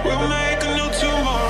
We'll make a new tomorrow.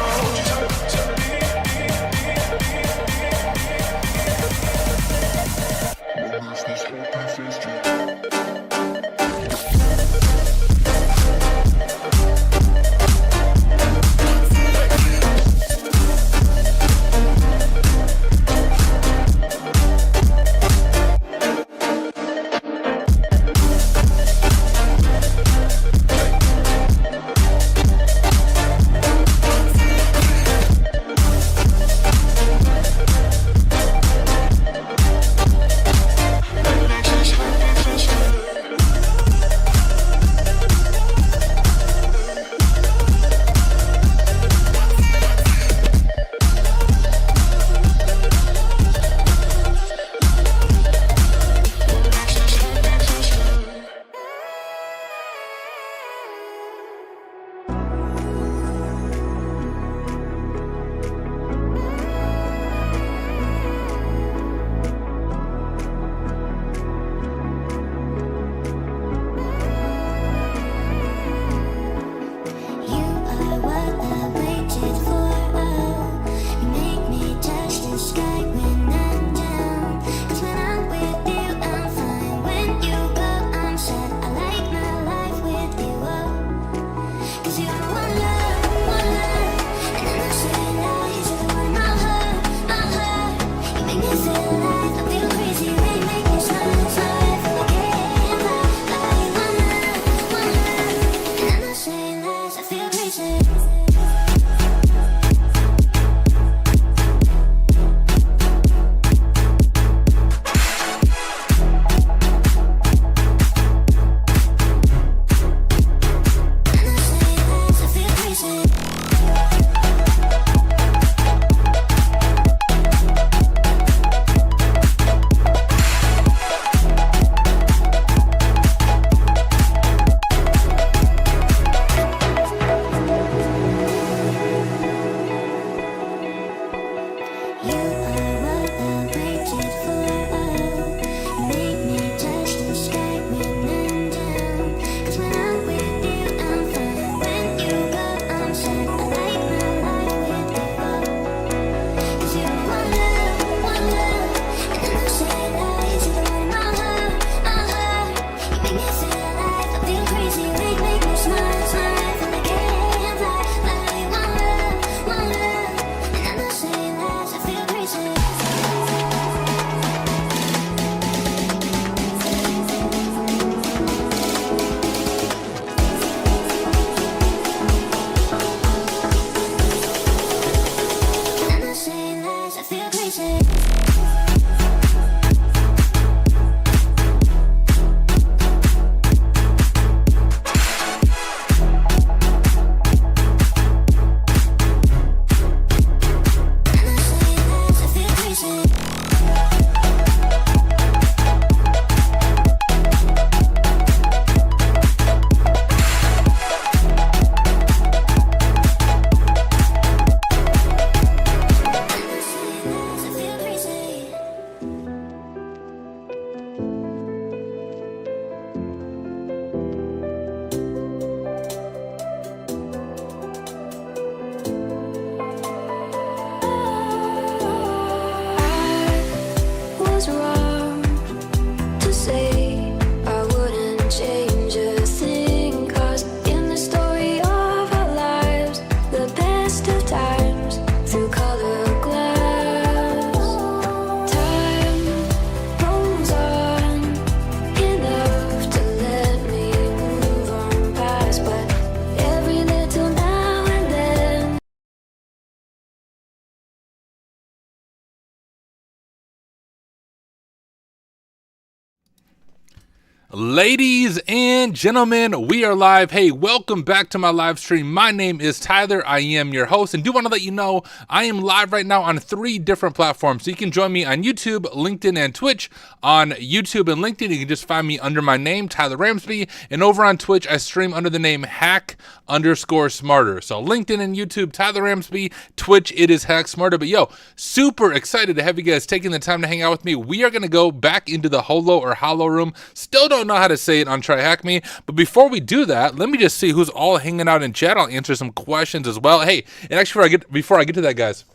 Ladies and gentlemen, we are live. Hey, welcome back to my live stream. My name is Tyler. I am your host, and do want to let you know I am live right now on 3 different platforms. So you can join me on YouTube, LinkedIn, and Twitch. On YouTube and LinkedIn, you can just find me under my name, Tyler Ramsby, and over on Twitch, I stream under the name Hack_Smarter. So LinkedIn and YouTube, Tyler Ramsby. Twitch, it is Hack Smarter. But yo, super excited to have you guys taking the time to hang out with me. We are going to go back into the Holo or Holo room. Still don't don't know how to say it on TryHackMe. But before we do that, let me just see who's all hanging out in chat. I'll answer some questions as well. Hey, and actually before I get to that, guys,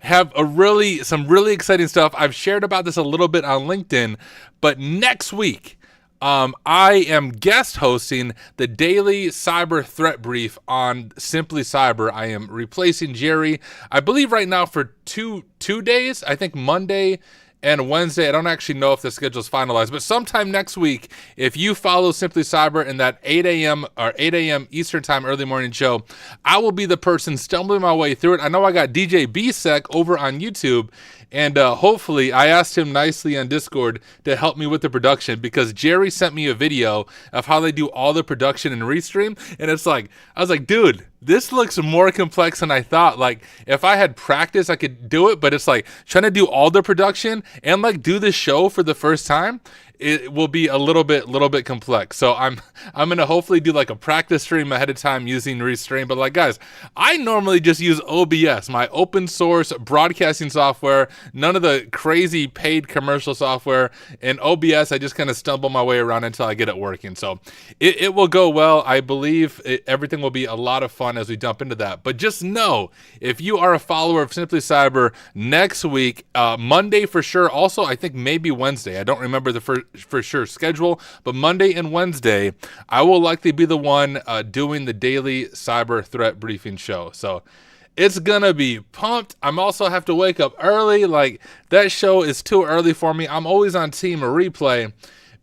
have some really exciting stuff. I've shared about this a little bit on LinkedIn, but next week, I am guest hosting the daily cyber threat brief on Simply Cyber. I am replacing Jerry, I believe right now for two days. I think Monday and Wednesday. I don't actually know if the schedule is finalized, but sometime next week, if you follow Simply Cyber in that 8 a.m. Eastern time early morning show, I will be the person stumbling my way through it. I know I got DJ BSEC over on YouTube, and hopefully I asked him nicely on Discord to help me with the production, because Jerry sent me a video of how they do all the production and restream, and it's like, I was like, dude, this looks more complex than I thought. Like, if I had practice, I could do it, but it's like trying to do all the production and like do the show for the first time. It will be a little bit complex. So I'm gonna hopefully do like a practice stream ahead of time using Restream. But like, guys, I normally just use OBS, my open source broadcasting software, none of the crazy paid commercial software. And OBS, I just kind of stumble my way around until I get it working. So it will go well. I believe everything will be a lot of fun as we jump into that. But just know, if you are a follower of Simply Cyber, next week, Monday for sure. Also, I think maybe Wednesday. I don't remember the for sure schedule, but Monday and Wednesday, I will likely be the one doing the daily cyber threat briefing show. So it's gonna be pumped. I'm also have to wake up early. Like, that show is too early for me. I'm always on team replay,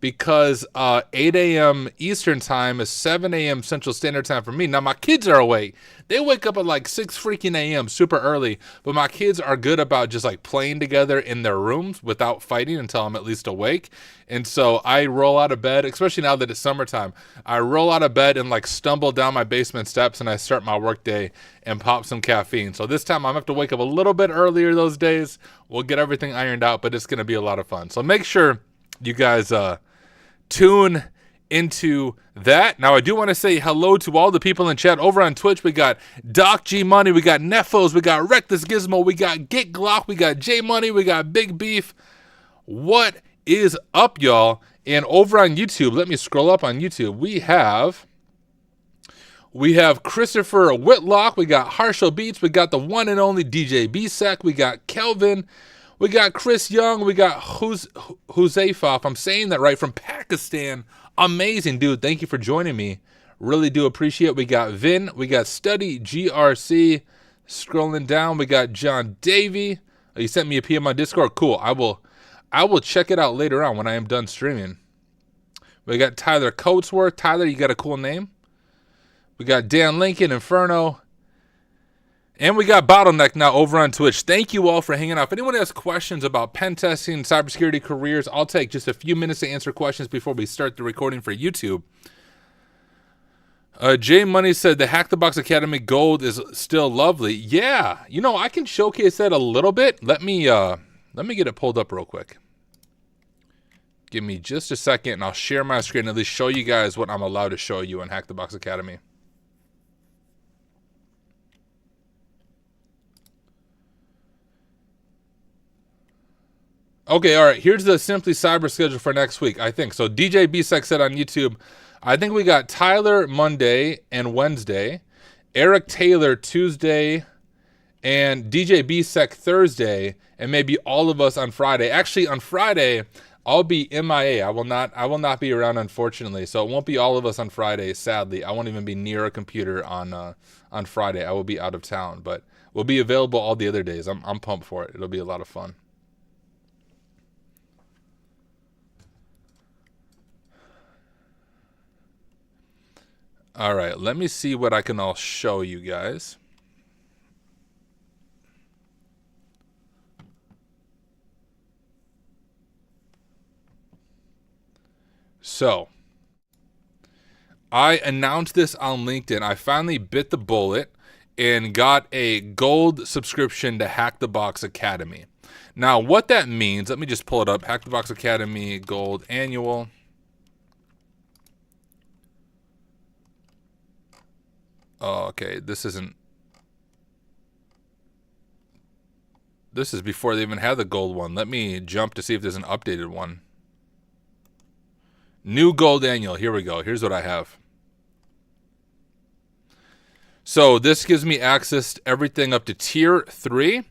because 8 a.m. Eastern time is 7 a.m. Central Standard Time for me. Now, my kids are awake. They wake up at like 6 freaking a.m. super early, but my kids are good about just like playing together in their rooms without fighting until I'm at least awake. And so I roll out of bed, especially now that it's summertime. I roll out of bed and like stumble down my basement steps, and I start my work day and pop some caffeine. So this time I'm gonna have to wake up a little bit earlier those days. We'll get everything ironed out, but it's gonna be a lot of fun. So make sure you guys tune into that. Now, I do want to say hello to all the people in chat over on Twitch. We got Doc G Money, we got Nefos, we got Reckless Gizmo, we got Get Glock, we got J Money, we got Big Beef. What is up, y'all? And over on YouTube, let me scroll up on YouTube. We have Christopher Whitlock, we got Harsho Beats, we got the one and only DJ BSEC, we got Kelvin, we got Chris Young, we got Huzaifaf, I'm saying that right, from Pakistan. Amazing, dude. Thank you for joining me. Really do appreciate it. We got Vin, we got Study GRC. Scrolling down, we got John Davey. Oh, you sent me a PM on Discord. Cool. I will check it out later on when I am done streaming. We got Tyler Coatsworth. Tyler, you got a cool name. We got Dan Lincoln, Inferno. And we got Bottleneck now over on Twitch. Thank you all for hanging out. If anyone has questions about pen testing, cybersecurity careers, I'll take just a few minutes to answer questions before we start the recording for YouTube. Jay Money said the Hack the Box Academy Gold is still lovely. Yeah, you know, I can showcase that a little bit. Let me get it pulled up real quick. Give me just a second, and I'll share my screen and at least show you guys what I'm allowed to show you on Hack the Box Academy. Okay, all right, here's the Simply Cyber schedule for next week, I think. So DJ BSEC said on YouTube, I think we got Tyler Monday and Wednesday, Eric Taylor Tuesday, and DJ BSEC Thursday, and maybe all of us on Friday. Actually, on Friday, I'll be MIA. I will not be around, unfortunately. So it won't be all of us on Friday, sadly. I won't even be near a computer on Friday. I will be out of town, but we'll be available all the other days. I'm pumped for it. It'll be a lot of fun. All right, let me see what I can all show you guys. So, I announced this on LinkedIn. I finally bit the bullet and got a gold subscription to Hack the Box Academy. Now, what that means, let me just pull it up. Hack the Box Academy Gold Annual. Oh, okay, this is before they even had the gold one. Let me jump to see if there's an updated one. New gold annual. Here we go. Here's what I have. So this gives me access to everything up to tier 3.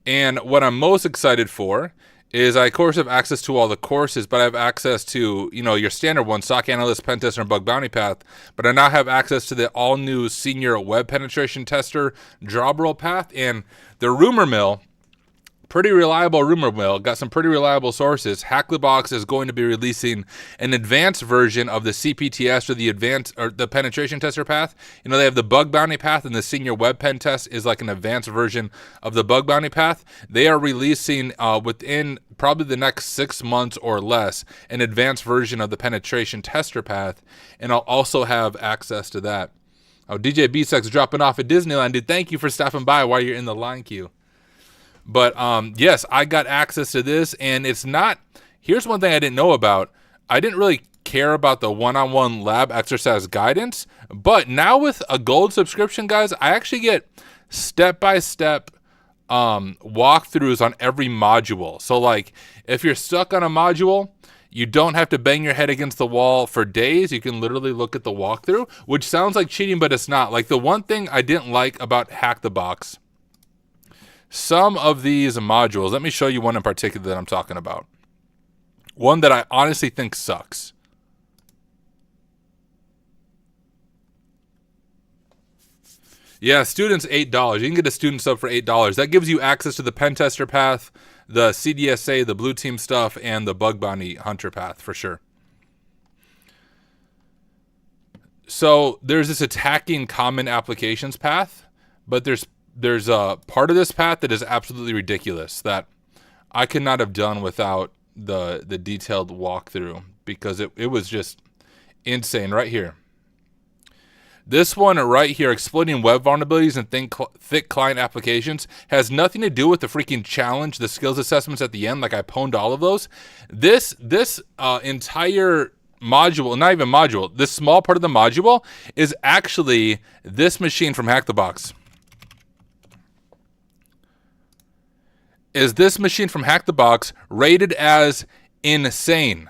And what I'm most excited for is I, of course, have access to all the courses, but I have access to, your standard one, SOC Analyst, Pen Tester, and Bug Bounty Path. But I now have access to the all-new Senior Web Penetration Tester job role path. And the rumor mill, pretty reliable rumor mill, got some pretty reliable sources. HackTheBox is going to be releasing an advanced version of the CPTS or the penetration tester path. They have the bug bounty path, and the senior web pen test is like an advanced version of the bug bounty path. They are releasing within probably the next 6 months or less an advanced version of the penetration tester path, and I'll also have access to that. Oh, DJ B-Sex dropping off at Disneyland. Dude, thank you for stopping by while you're in the line queue. But yes, I got access to this, and it's not. Here's one thing I didn't know about. I didn't really care about the one-on-one lab exercise guidance, but now with a gold subscription, guys, I actually get step-by-step walkthroughs on every module. So, like, if you're stuck on a module, you don't have to bang your head against the wall for days. You can literally look at the walkthrough, which sounds like cheating, but it's not. Like, the one thing I didn't like about HackTheBox, some of these modules, let me show you one in particular that I'm talking about. One that I honestly think sucks. Yeah, students $8. You can get a student sub for $8. That gives you access to the pen tester path, the CDSA, the blue team stuff, and the bug bounty hunter path for sure. So there's this attacking common applications path, but there's a part of this path that is absolutely ridiculous that I could not have done without the detailed walkthrough, because it was just insane. Right here. This one right here, exploiting web vulnerabilities and thick client applications, has nothing to do with the freaking challenge, the skills assessments at the end. Like, I pwned all of those. This entire module, not even module, this small part of the module is actually this machine from HackTheBox. Is this machine from HackTheBox rated as insane,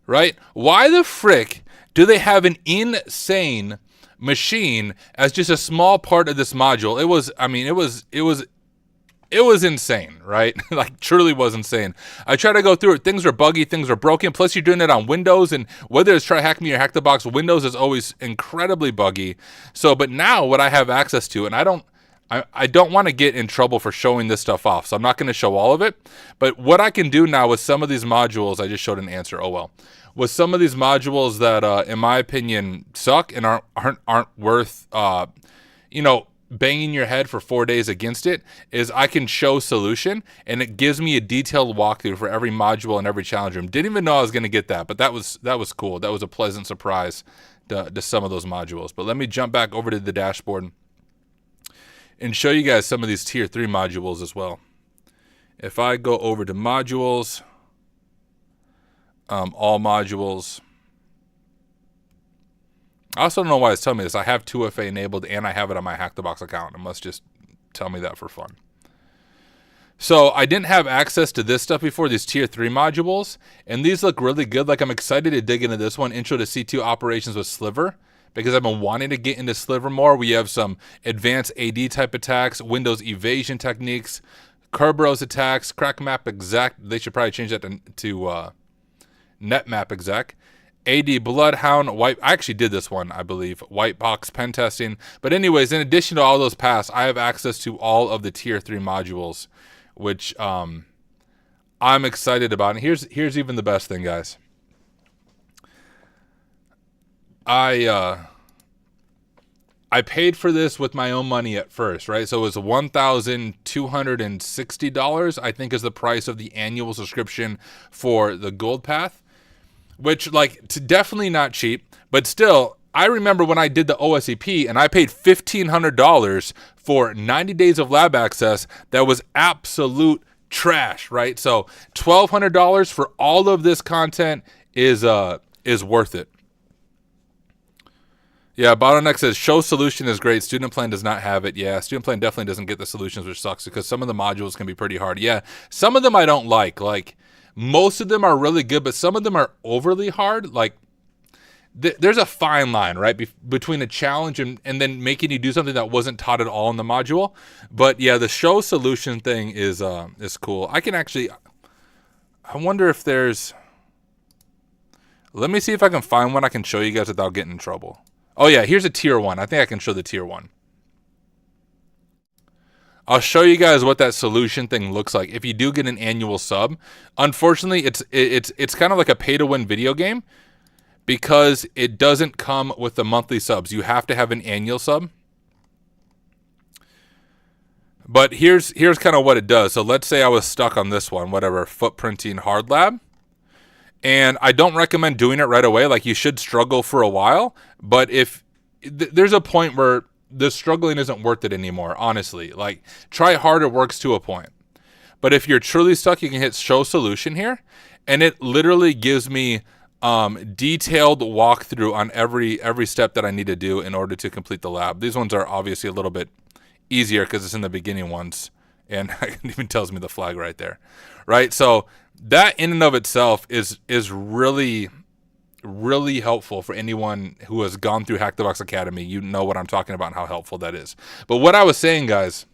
right? Why the frick do they have an insane machine as just a small part of this module? It was insane, right? Like, truly was insane. I try to go through it. Things are buggy, things are broken. Plus, you're doing it on Windows, and whether it's TryHackMe or HackTheBox, Windows is always incredibly buggy. So, but now what I have access to, and I don't want to get in trouble for showing this stuff off, so I'm not going to show all of it. But what I can do now with some of these modules, I just showed an answer. Oh well. With some of these modules that, in my opinion, suck and aren't worth, banging your head for 4 days against it, is I can show solution, and it gives me a detailed walkthrough for every module and every challenge room. Didn't even know I was going to get that, but that was cool. That was a pleasant surprise to some of those modules. But let me jump back over to the dashboard and show you guys some of these tier 3 modules as well. If I go over to modules, all modules. I also don't know why it's telling me this. I have 2FA enabled and I have it on my HackTheBox account. It must just tell me that for fun. So I didn't have access to this stuff before, these tier 3 modules, and these look really good. Like, I'm excited to dig into this one, Intro to C2 Operations with Sliver, because I've been wanting to get into Sliver more. We have some advanced AD type attacks, Windows evasion techniques, Kerberos attacks, crack map exec. They should probably change that to net map exec. AD Bloodhound, I actually did this one, I believe, white box pen testing. But anyways, in addition to all those paths, I have access to all of the tier 3 modules, which I'm excited about. And here's even the best thing, guys. I paid for this with my own money at first, right? So it was $1,260, I think, is the price of the annual subscription for the gold path, which, like, definitely not cheap, but still, I remember when I did the OSEP and I paid $1,500 for 90 days of lab access. That was absolute trash, right? So $1,200 for all of this content is worth it. Yeah, Bottleneck says, show solution is great. Student plan does not have it. Yeah, student plan definitely doesn't get the solutions, which sucks because some of the modules can be pretty hard. Yeah, some of them I don't like. Like, most of them are really good, but some of them are overly hard. Like, there's a fine line, right, between a challenge and then making you do something that wasn't taught at all in the module. But yeah, the show solution thing is cool. I can actually, I wonder if there's, let me see if I can find one I can show you guys without getting in trouble. Oh yeah, here's a tier 1. I think I can show the tier 1. I'll show you guys what that solution thing looks like if you do get an annual sub. Unfortunately, it's kind of like a pay-to-win video game because it doesn't come with the monthly subs. You have to have an annual sub. But here's kind of what it does. So let's say I was stuck on this one, whatever, footprinting hard lab. And I don't recommend doing it right away. Like, you should struggle for a while. But if there's a point where the struggling isn't worth it anymore, honestly. Like, try harder works to a point. But if you're truly stuck, you can hit show solution here. And it literally gives me detailed walkthrough on every step that I need to do in order to complete the lab. These ones are obviously a little bit easier because it's in the beginning ones. And it even tells me the flag right there. Right? So that in and of itself is really, really helpful for anyone who has gone through Hack the Box Academy. You know what I'm talking about and how helpful that is. But what I was saying, guys,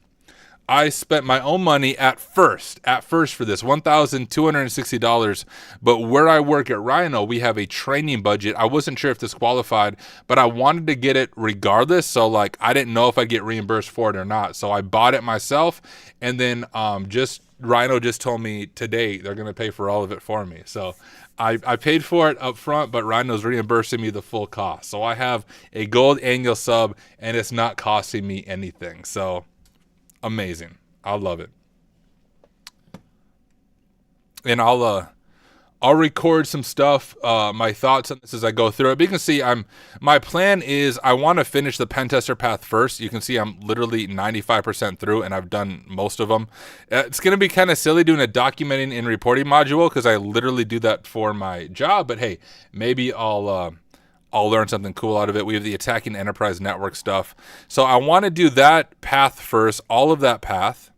I spent my own money at first for this, $1,260. But where I work at Rhino, we have a training budget. I wasn't sure if this qualified, but I wanted to get it regardless. So like, I didn't know if I'd get reimbursed for it or not. So I bought it myself. And then Rhino just told me today they're going to pay for all of it for me. So I paid for it up front, but Rhino's reimbursing me the full cost. So I have a gold annual sub and it's not costing me anything. So amazing. I love it. And I'll record some stuff, my thoughts on this as I go through it. But you can see my plan is I want to finish the pen tester path first. You can see I'm literally 95% through and I've done most of them. It's going to be kind of silly doing a documenting and reporting module because I literally do that for my job. But hey, maybe I'll learn something cool out of it. We have the attacking enterprise network stuff. So I want to do that path first, all of that path.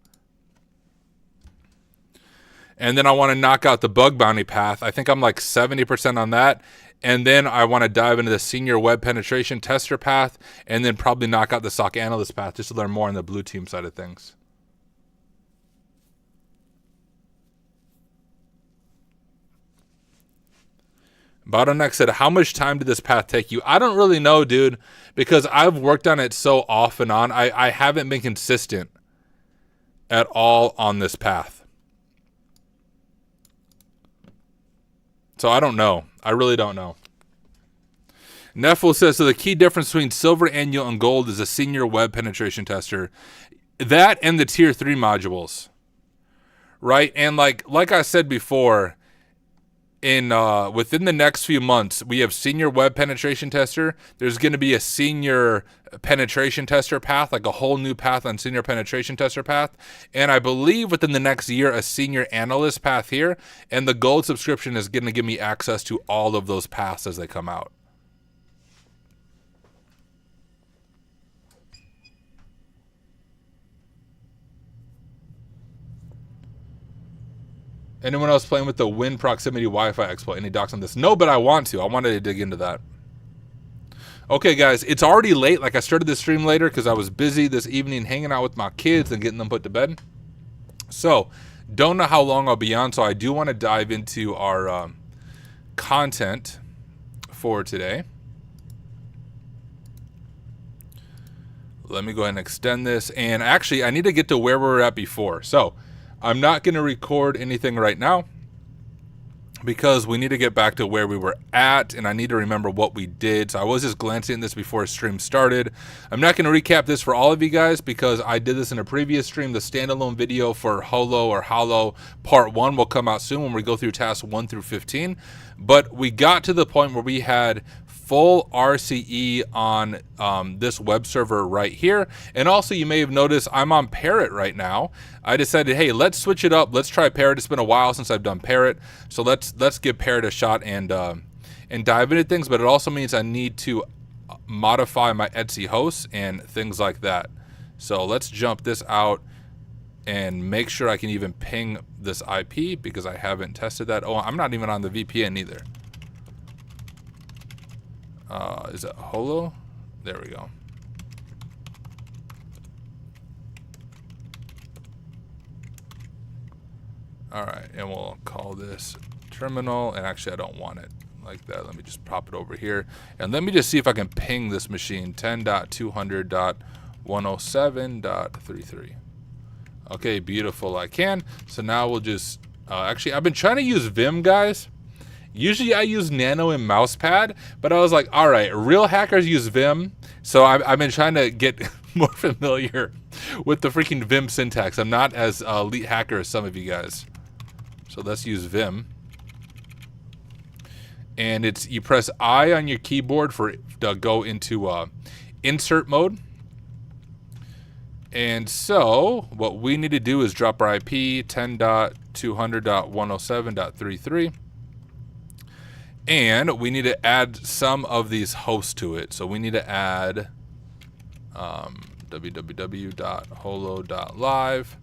And then I want to knock out the bug bounty path. I think I'm like 70% on that. And then I want to dive into the senior web penetration tester path and then probably knock out the SOC analyst path just to learn more on the blue team side of things. Bottleneck said, how much time did this path take you? I don't really know, dude, because I've worked on it so off and on. I haven't been consistent at all on this path. So I don't know. I really don't know. Neffel says, so the key difference between silver annual and gold is a senior web penetration tester. That and the tier 3 modules. Right? And like I said before, within the next few months, we have senior web penetration tester. There's going to be a senior penetration tester path, like a whole new path on senior penetration tester path. And I believe within the next year, a senior analyst path here. And the gold subscription is going to give me access to all of those paths as they come out. Anyone else playing with the Win Proximity Wi-Fi exploit? Any docs on this? No, but I want to. I wanted to dig into that. Okay, guys, it's already late. Like, I started this stream later because I was busy this evening hanging out with my kids and getting them put to bed. So, don't know how long I'll be on, so I do want to dive into our content for today. Let me go ahead and extend this. And actually, I need to get to where we were at before. So, I'm not going to record anything right now because we need to get back to where we were at, and I need to remember what we did. So I was just glancing at this before stream started. I'm not going to recap this for all of you guys because I did this in a previous stream. The standalone video for Holo or Holo Part 1 will come out soon when we go through tasks 1 through 15. But we got to the point where we had full RCE on this web server right here. And also, you may have noticed I'm on Parrot right now. I decided, hey, let's switch it up. Let's try Parrot. It's been a while since I've done Parrot. So let's give Parrot a shot and dive into things. But it also means I need to modify my Etsy hosts and things like that. So let's jump this out and make sure I can even ping this IP because I haven't tested that. Oh, I'm not even on the VPN either. Is it Holo? There we go. All right, and we'll call this terminal. And actually, I don't want it like that. Let me just pop it over here. And let me just see if I can ping this machine 10.200.107.33. Okay, beautiful. I can. So now we'll just, actually, I've been trying to use Vim, guys. Usually I use Nano and Mousepad, but I was like, all right, real hackers use Vim. So I've been trying to get more familiar with the freaking Vim syntax. I'm not as elite hacker as some of you guys. So let's use Vim. And it's, you press I on your keyboard for it to go into insert mode. And so what we need to do is drop our IP 10.200.107.33. And we need to add some of these hosts to it. So we need to add www.holo.live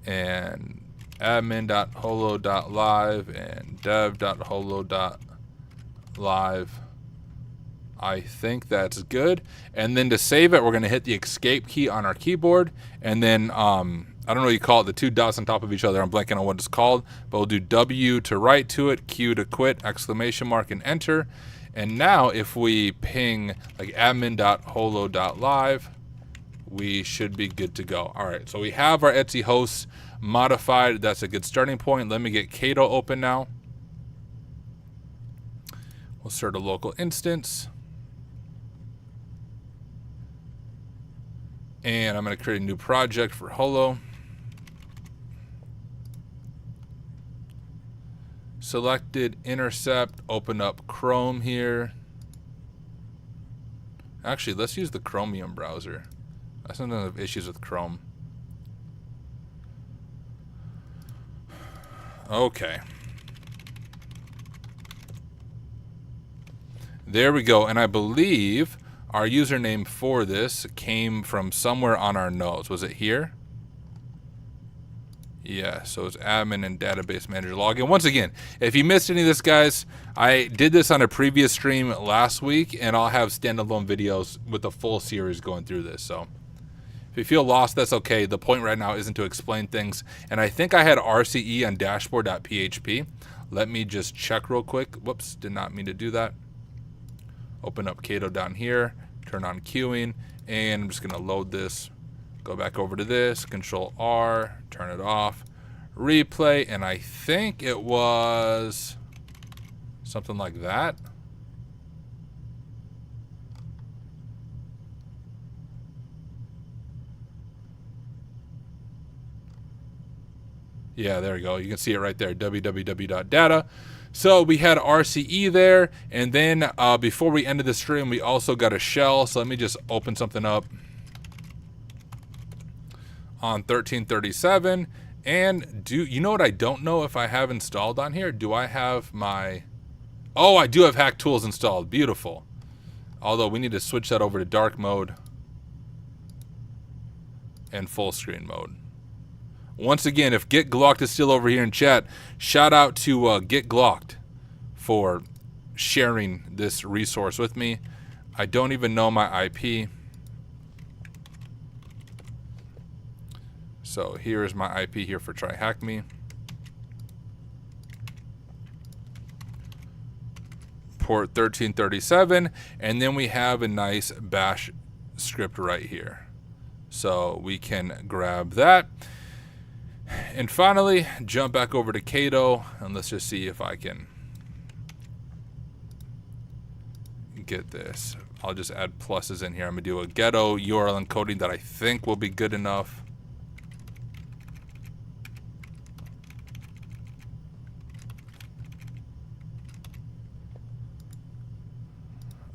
and admin.holo.live and dev.holo.live. I think that's good. And then to save it, we're going to hit the escape key on our keyboard. And then, I don't know what you call it, the two dots on top of each other. I'm blanking on what it's called. But we'll do W to write to it, Q to quit, exclamation mark, and enter. And now if we ping like admin.holo.live, we should be good to go. All right, so we have our Etsy hosts modified. That's a good starting point. Let me get Kato open now. We'll start a local instance. And I'm going to create a new project for Holo. Selected intercept, open up Chrome here. Actually, let's use the Chromium browser. I sometimes have issues with Chrome. Okay. There we go. And I believe our username for this came from somewhere on our notes. Was it here? Yeah, so it's admin and database manager login. Once again, if you missed any of this, guys, I did this on a previous stream last week, and I'll have standalone videos with the full series going through this. So if you feel lost, that's okay. The point right now isn't to explain things. And I think I had RCE on dashboard.php. Let me just check real quick. Whoops, did not mean to do that. Open up Kato down here, turn on queuing, and I'm just gonna load this. Go back over to this, Control R, turn it off, replay, and I think it was something like that. Yeah, there we go. You can see it right there, www.data. So we had RCE there, and then before we ended the stream, we also got a shell. So let me just open something up on 1337. And you know what I don't know if I have installed on here? Do I have my... Oh, I do have Hack Tools installed. Beautiful. Although we need to switch that over to dark mode and full screen mode. Once again, if Get Glocked is still over here in chat, shout out to Get Glocked for sharing this resource with me. I don't even know my IP. So here is my IP here for TryHackMe. Port 1337, and then we have a nice bash script right here. So we can grab that. And finally, jump back over to Kato, and let's just see if I can get this. I'll just add pluses in here. I'm going to do a ghetto URL encoding that I think will be good enough.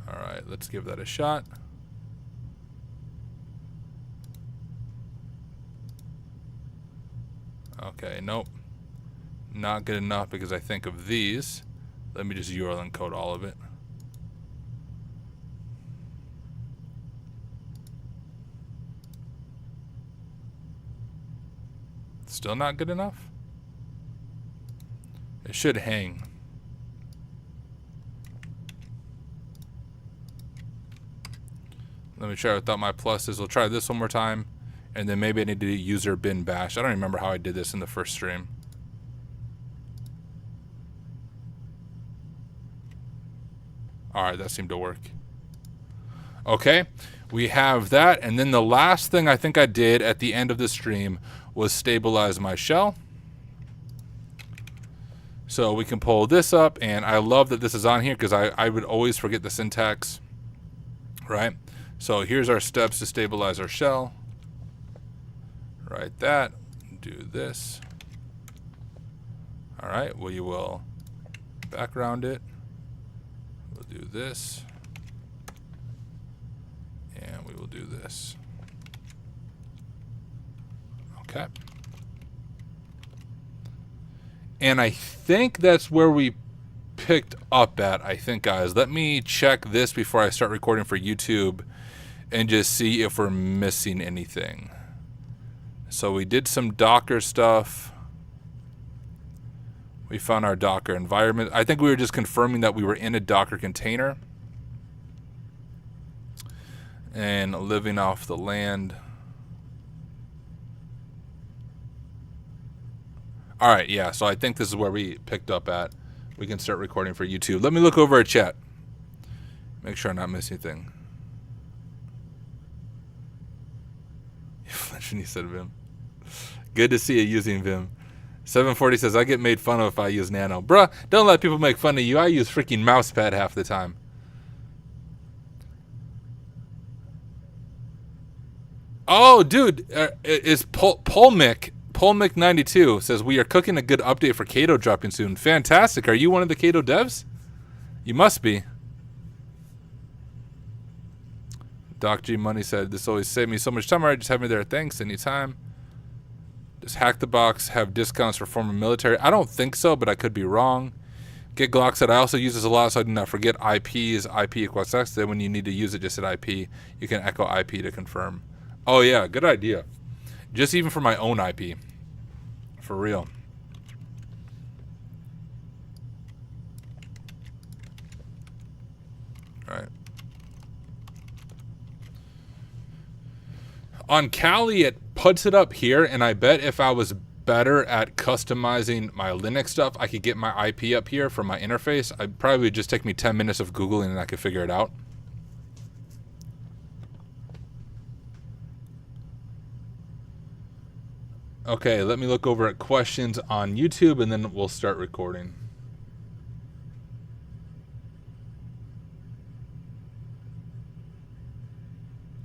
All right, let's give that a shot. Okay, nope. Not good enough because I think of these. Let me just URL encode all of it. Still not good enough? It should hang. Let me try without my pluses. We'll try this one more time. And then maybe I need to do user bin bash. I don't remember how I did this in the first stream. Alright, that seemed to work. Okay, we have that. And then the last thing I think I did at the end of the stream was stabilize my shell. So we can pull this up, and I love that this is on here because I would always forget the syntax, right? So here's our steps to stabilize our shell. Write that, do this. All right, we will background it. We'll do this, and we will do this. Okay. And I think that's where we picked up at, I think, guys. Let me check this before I start recording for YouTube and just see if we're missing anything. So we did some Docker stuff. We found our Docker environment. I think we were just confirming that we were in a Docker container and living off the land. All right, yeah, so I think this is where we picked up at. We can start recording for YouTube. Let me look over at chat. Make sure I'm not missing anything. You flinched when you said Vim. Good to see you using Vim. 740 says, I get made fun of if I use Nano. Bruh, don't let people make fun of you. I use freaking mousepad half the time. Oh, dude, is Polmick. Polmick92 says, we are cooking a good update for Kato dropping soon. Fantastic. Are you one of the Kato devs? You must be. Doc G Money said, this always saved me so much time. I just have me there. Thanks. Anytime. Does Hack the Box have discounts for former military? I don't think so, but I could be wrong. Get Glock said, I also use this a lot, so I do not forget IPs. IP equals X. Then when you need to use it, just hit IP. You can echo IP to confirm. Oh, yeah. Good idea. Just even for my own IP. For real. All right. On Kali, it puts it up here, and I bet if I was better at customizing my Linux stuff, I could get my IP up here from my interface. I'd probably just take me 10 minutes of Googling and I could figure it out. Okay, let me look over at questions on YouTube, and then we'll start recording.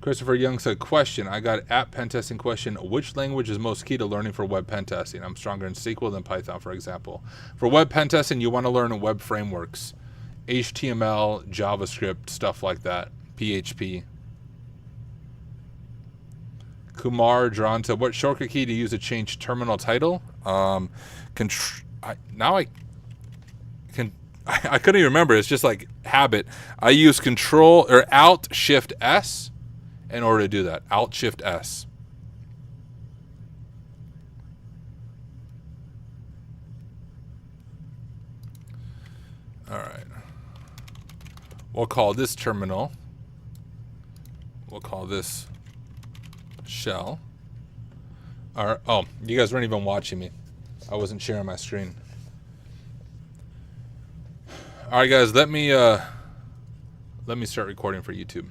Christopher Young said, question, I got app pen testing question. Which language is most key to learning for web pen testing? I'm stronger in SQL than Python, for example. For web pen testing, you want to learn web frameworks. HTML, JavaScript, stuff like that. PHP. Kumar drawn to what shortcut key to use to change terminal title? I couldn't even remember. It's just like habit. I use Control or Alt Shift S in order to do that. Alt Shift S. All right. We'll call this terminal. We'll call this shell. Oh, you guys weren't even watching me. I wasn't sharing my screen. All right, guys, let me start recording for YouTube.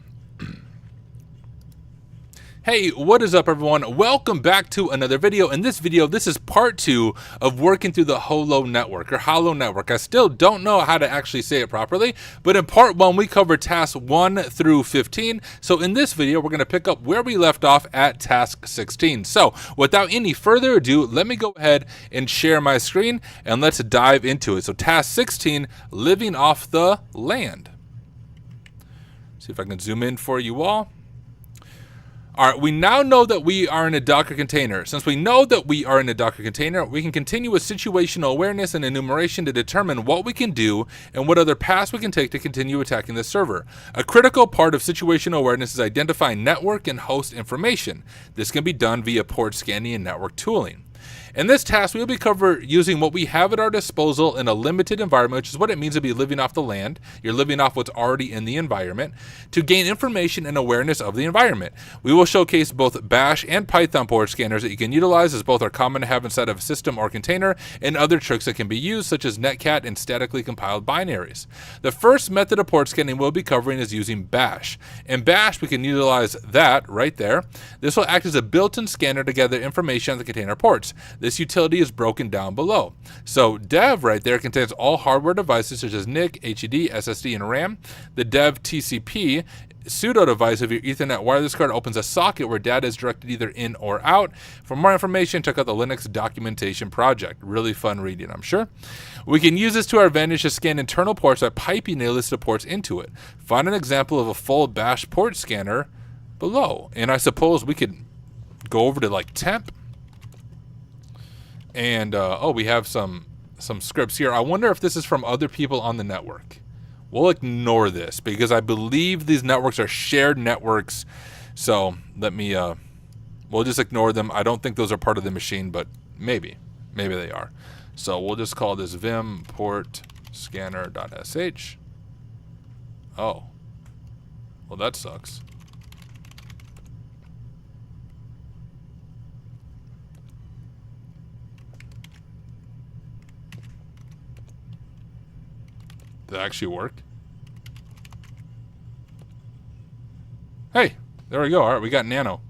Hey, what is up, everyone? Welcome back to another video. In this video, this is part 2 of working through the Holo network, or Holo network. I still don't know how to actually say it properly, but in part 1, we covered tasks 1 through 15. So in this video, we're going to pick up where we left off at task 16. So without any further ado, let me go ahead and share my screen, and let's dive into it. So task 16, living off the land. See if I can zoom in for you all. All right, we now know that we are in a Docker container. Since we know that we are in a Docker container, we can continue with situational awareness and enumeration to determine what we can do and what other paths we can take to continue attacking the server. A critical part of situational awareness is identifying network and host information. This can be done via port scanning and network tooling. In this task, we will be covered using what we have at our disposal in a limited environment, which is what it means to be living off the land. You're living off what's already in the environment, to gain information and awareness of the environment. We will showcase both Bash and Python port scanners that you can utilize, as both are common to have inside of a system or container, and other tricks that can be used, such as netcat and statically compiled binaries. The first method of port scanning we'll be covering is using Bash. In Bash, we can utilize that right there. This will act as a built-in scanner to gather information on the container ports. This utility is broken down below. So dev right there contains all hardware devices such as NIC, HDD, SSD, and RAM. The dev TCP pseudo device of your Ethernet wireless card opens a socket where data is directed either in or out. For more information, check out the Linux documentation project. Really fun reading, I'm sure. We can use this to our advantage to scan internal ports by piping a list of ports into it. Find an example of a full Bash port scanner below. And I suppose we could go over to like temp. And, we have some scripts here. I wonder if this is from other people on the network. We'll ignore this because I believe these networks are shared networks. So let me, we'll just ignore them. I don't think those are part of the machine, but maybe they are. So we'll just call this vim port scanner.sh. Oh, well, that sucks. Did that actually work? Hey, there we go. All right, we got nano.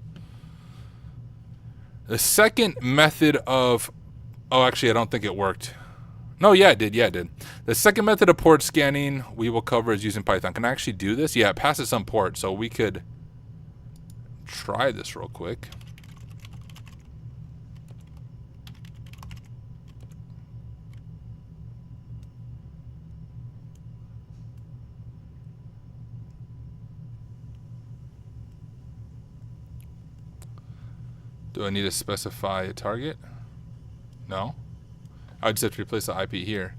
The second method of... Oh, actually, I don't think it worked. No, yeah, it did. Yeah, it did. The second method of port scanning we will cover is using Python. Can I actually do this? Yeah, it passes some port, so we could try this real quick. Do I need to specify a target? No. I just have to replace the IP here.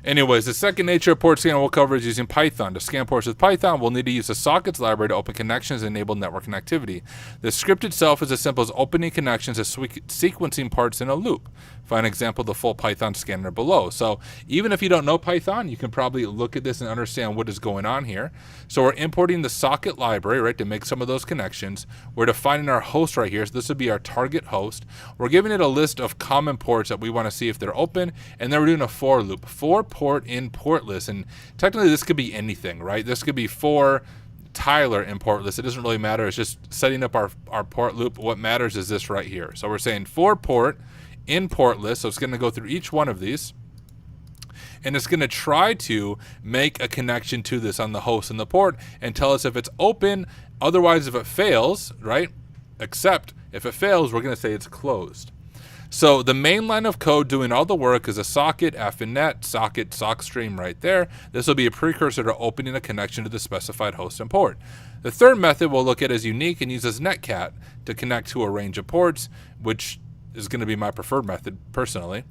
Anyways, the second nature of port scanning we'll cover is using Python. To scan ports with Python, we'll need to use the sockets library to open connections and enable network connectivity. The script itself is as simple as opening connections as sequencing parts in a loop. Find an example of the full Python scanner below. So even if you don't know Python, you can probably look at this and understand what is going on here. So we're importing the socket library, right, to make some of those connections. We're defining our host right here. So this would be our target host. We're giving it a list of common ports that we want to see if they're open. And then we're doing a for loop. For port in port list. And technically this could be anything, right? This could be for Tyler in port list. It doesn't really matter. It's just setting up our port loop. What matters is this right here. So we're saying for port in port list. So it's going to go through each one of these. And it's going to try to make a connection to this on the host and the port and tell us if it's open. Otherwise, if it fails, right? Except if it fails, we're going to say it's closed. So the main line of code doing all the work is a socket, fnet, socket, sockstream right there. This will be a precursor to opening a connection to the specified host and port. The third method we'll look at is unique and uses netcat to connect to a range of ports, which is going to be my preferred method personally.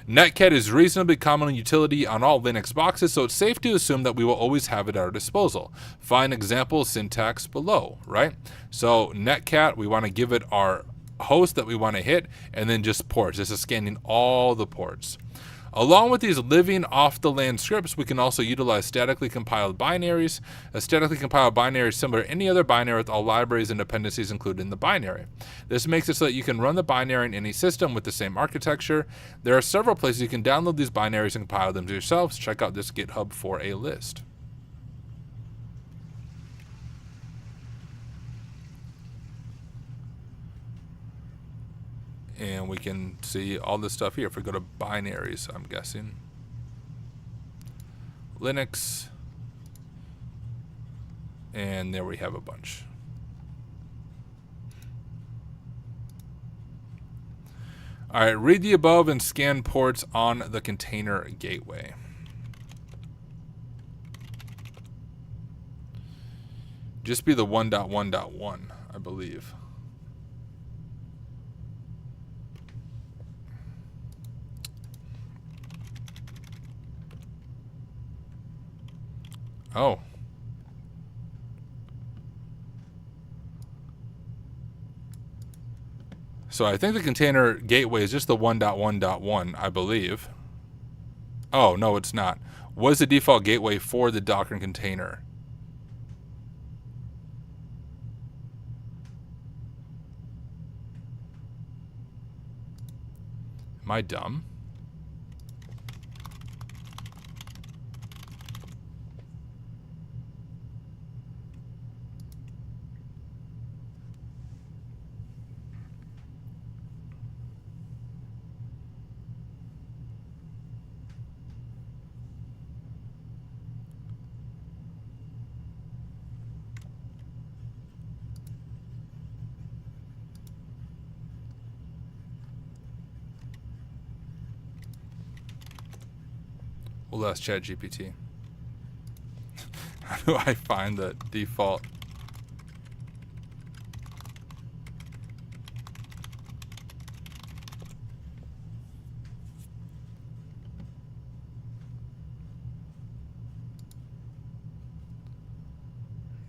Netcat is reasonably common utility on all Linux boxes, so it's safe to assume that we will always have it at our disposal. Find example syntax below, right? So netcat, we want to give it our host that we want to hit, and then just ports. This is scanning all the ports. Along with these living off the land scripts, we can also utilize statically compiled binaries. A statically compiled binary is similar to any other binary with all libraries and dependencies included in the binary. This makes it so that you can run the binary in any system with the same architecture. There are several places you can download these binaries and compile them to yourselves. Check out this GitHub for a list. And we can see all this stuff here. If we go to binaries, I'm guessing. Linux. And there we have a bunch. All right, read the above and scan ports on the container gateway. Just be the 1.1.1, I believe. Oh. So I think the container gateway is just the 1.1.1, I believe. Oh, no, it's not. What is the default gateway for the Docker container? Am I dumb? We'll ask ChatGPT. How do I find the default?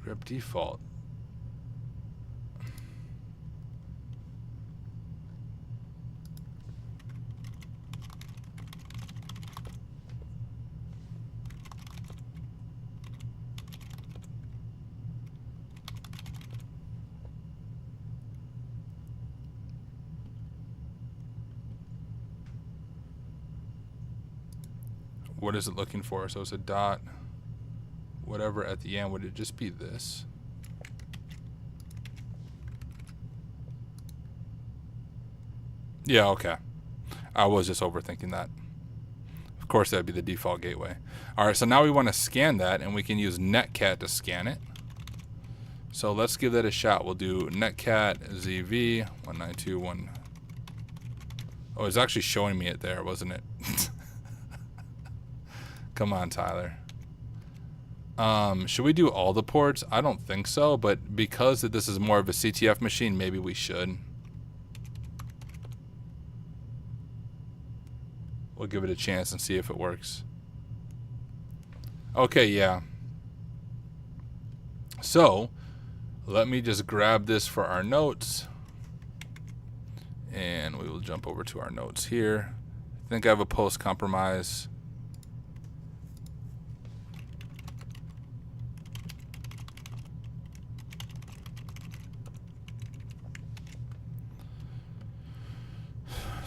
Grab default. What is it looking for? So it's a dot, whatever at the end. Would it just be this? Yeah, okay. I was just overthinking that. Of course, that'd be the default gateway. All right, so now we want to scan that, and we can use netcat to scan it. So let's give that a shot. We'll do netcat zv 192.1. Oh, it's actually showing me it there, wasn't it? Come on, Tyler. Should we do all the ports? I don't think so, but because this is more of a CTF machine, maybe we should. We'll give it a chance and see if it works. Okay, yeah. So, let me just grab this for our notes. And we will jump over to our notes here. I think I have a post compromise.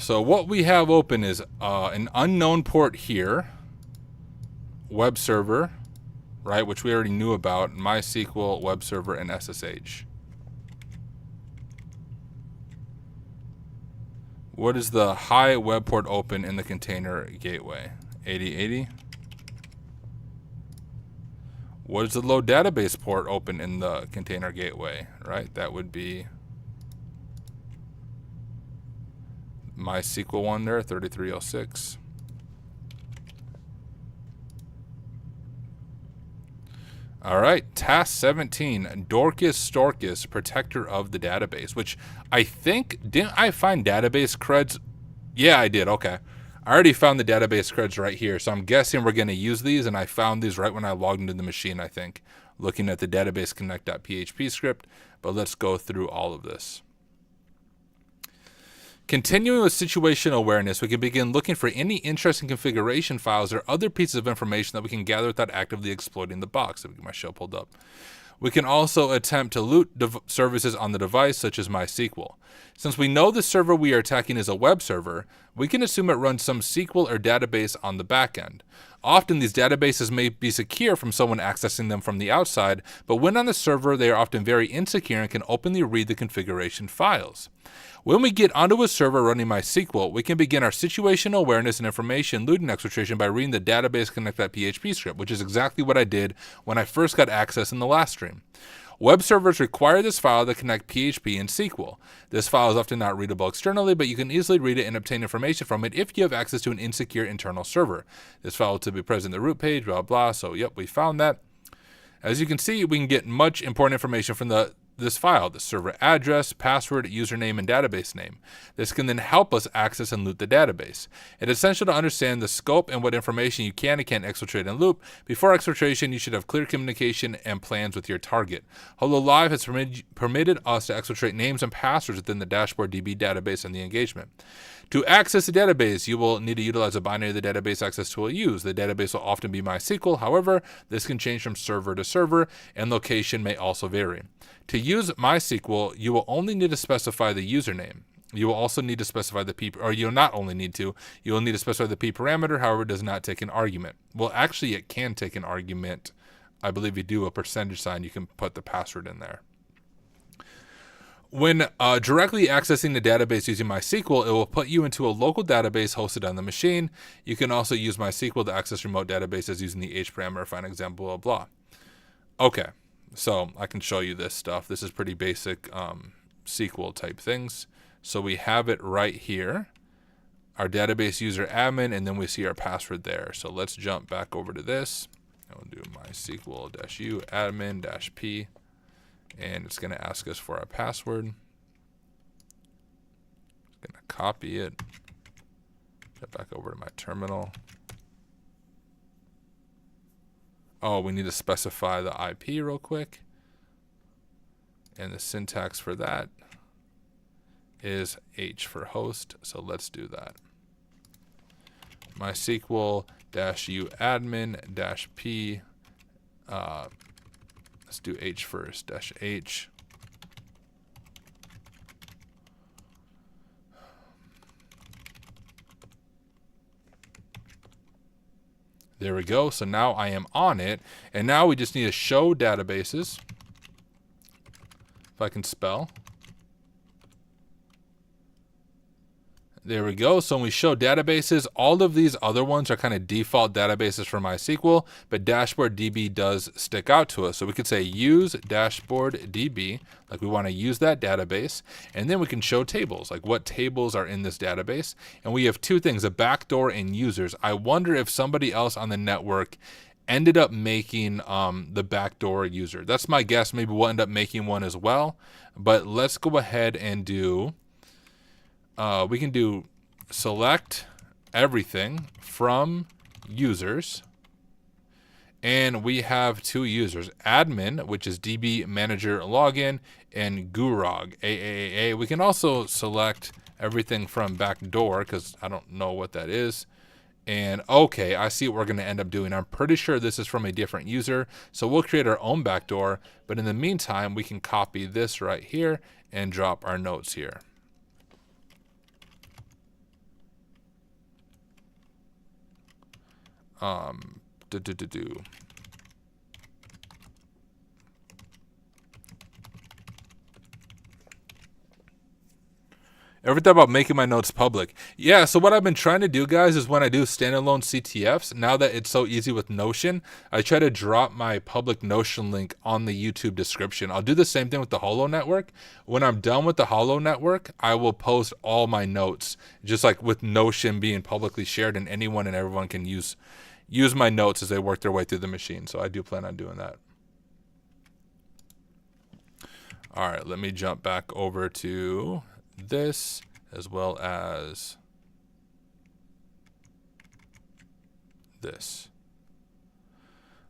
So what we have open is an unknown port here, web server, right, which we already knew about, MySQL, web server, and SSH. What is the high web port open in the container gateway? 8080. What is the low database port open in the container gateway, right? That would be MySQL one there, 3306. All right, task 17, Dorcas Storcus, protector of the database, which I think, didn't I find database creds? Yeah, I did, okay. I already found the database creds right here, so I'm guessing we're gonna use these, and I found these right when I logged into the machine, I think, looking at the database connect.php script, but let's go through all of this. Continuing with situational awareness, we can begin looking for any interesting configuration files or other pieces of information that we can gather without actively exploiting the box. Let me get my shell pulled up. We can also attempt to loot services on the device, such as MySQL. Since we know the server we are attacking is a web server, we can assume it runs some SQL or database on the back end. Often these databases may be secure from someone accessing them from the outside, but when on the server, they are often very insecure and can openly read the configuration files. When we get onto a server running MySQL, we can begin our situational awareness and information looting exfiltration by reading the database connect.php script, which is exactly what I did when I first got access in the last stream. Web servers require this file to connect PHP and SQL. This file is often not readable externally, but you can easily read it and obtain information from it if you have access to an insecure internal server. This file will be present in the root page, blah, blah. So, yep, we found that. As you can see, we can get much important information from the this file, the server address, password, username, and database name. This can then help us access and loot the database. It is essential to understand the scope and what information you can and can't exfiltrate and loop. Before exfiltration, you should have clear communication and plans with your target. Holo Live has permitted us to exfiltrate names and passwords within the dashboard DB database and the engagement. To access the database, you will need to utilize a binary the database access tool you use. The database will often be MySQL. However, this can change from server to server, and location may also vary. To use MySQL, you will only need to specify the username. You will also need to specify the P, or you'll not only need to, you will need to specify the P parameter. However, it does not take an argument. Well, actually, it can take an argument. I believe you do a percentage sign. You can put the password in there. When directly accessing the database using MySQL, it will put you into a local database hosted on the machine. You can also use MySQL to access remote databases using the H parameter, find example, blah, blah. Okay, so I can show you this stuff. This is pretty basic SQL type things. So we have it right here, our database user admin, and then we see our password there. So let's jump back over to this. I'll do MySQL-u admin-p. And it's going to ask us for our password. I'm going to copy it. Get back over to my terminal. Oh, we need to specify the IP real quick. And the syntax for that is H for host. So let's do that. MySQL-u admin-p. Let's do H first, -H. There we go. So now I am on it. And now we just need to show databases. If I can spell. There we go. So when we show databases, all of these other ones are kind of default databases for MySQL, but dashboard DB does stick out to us. So we could say use dashboard DB, like we want to use that database, and then we can show tables, like what tables are in this database. And we have two things, a backdoor and users. I wonder if somebody else on the network ended up making the backdoor user. That's my guess. Maybe we'll end up making one as well, but let's go ahead and do we can do select everything from users, and we have two users, admin, which is DB manager login, and Gurog, AAA. We can also select everything from backdoor because I don't know what that is. And okay, I see what we're going to end up doing. I'm pretty sure this is from a different user, so we'll create our own backdoor. But in the meantime, we can copy this right here and drop our notes here. Everything about making my notes public. Yeah, so what I've been trying to do, guys, is when I do standalone CTFs, now that it's so easy with Notion, I try to drop my public Notion link on the YouTube description. I'll do the same thing with the Holo network. When I'm done with the Holo network, I will post all my notes, just like with Notion being publicly shared, and anyone and everyone can use my notes as they work their way through the machine. So I do plan on doing that. All right, let me jump back over to this as well as this.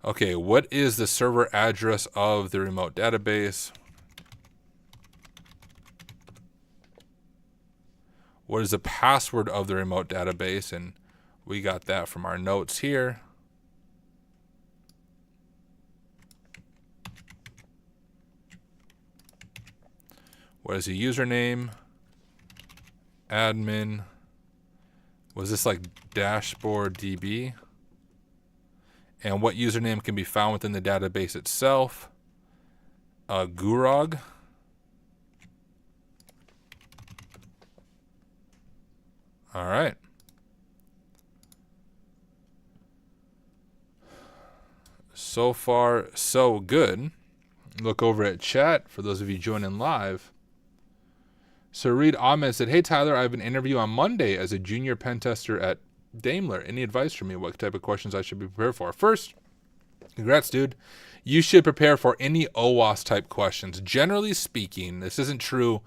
Okay, what is the server address of the remote database? What is the password of the remote database? And we got that from our notes here. What is the username? Admin. Was this like dashboard DB? And what username can be found within the database itself? Gurog. All right. So far, so good. Look over at chat for those of you joining live. So Reed Ahmed said, "Hey Tyler, I have an interview on Monday as a junior pen tester at Daimler. Any advice for me? What type of questions I should be prepared for?" First, Congrats, dude. You should prepare for any OWASP type questions. Generally speaking, this isn't true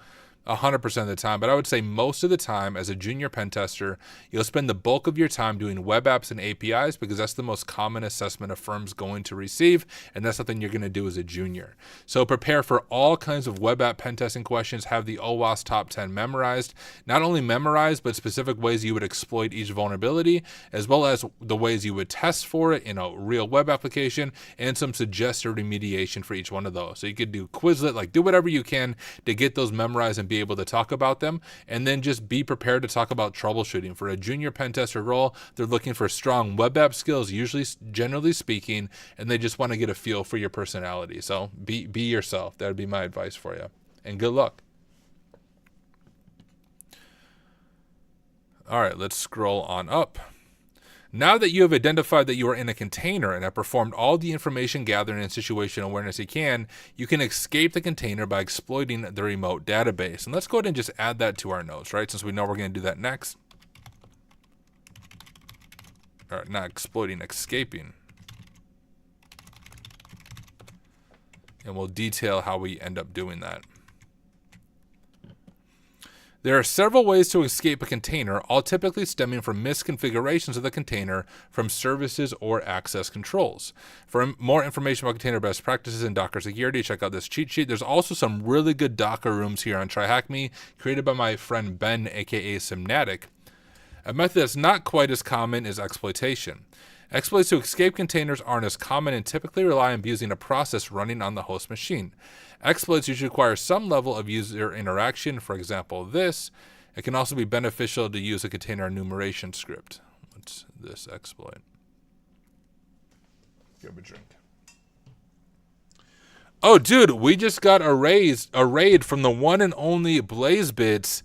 100% of the time, but I would say most of the time as a junior pen tester, you'll spend the bulk of your time doing web apps and APIs because that's the most common assessment a firm's going to receive, and that's something you're going to do as a junior. So prepare for all kinds of web app pen testing questions, have the OWASP top 10 memorized, not only memorized, but specific ways you would exploit each vulnerability, as well as the ways you would test for it in a real web application, and some suggested remediation for each one of those. So you could do Quizlet, like do whatever you can to get those memorized and be able to talk about them, and then just be prepared to talk about troubleshooting. For a junior pen tester role, they're looking for strong web app skills, usually, generally speaking, and they just want to get a feel for your personality. So be yourself. That would be my advice for you, and good luck. All right, let's scroll on up. Now that you have identified that you are in a container and have performed all the information gathering and situation awareness you can escape the container by exploiting the remote database. And let's go ahead and just add that to our notes, right? Since we know we're going to do that next. Or not exploiting, escaping. And we'll detail how we end up doing that. There are several ways to escape a container, all typically stemming from misconfigurations of the container from services or access controls. For more information about container best practices and Docker security, check out this cheat sheet. There's also some really good Docker rooms here on TryHackMe, created by my friend Ben, aka Simnatic. A method that's not quite as common is exploitation. Exploits to escape containers aren't as common and typically rely on abusing a process running on the host machine. Exploits usually require some level of user interaction. For example, this. It can also be beneficial to use a container enumeration script. What's this exploit? Grab a drink. Oh, dude, we just got a raid from the one and only BlazeBits.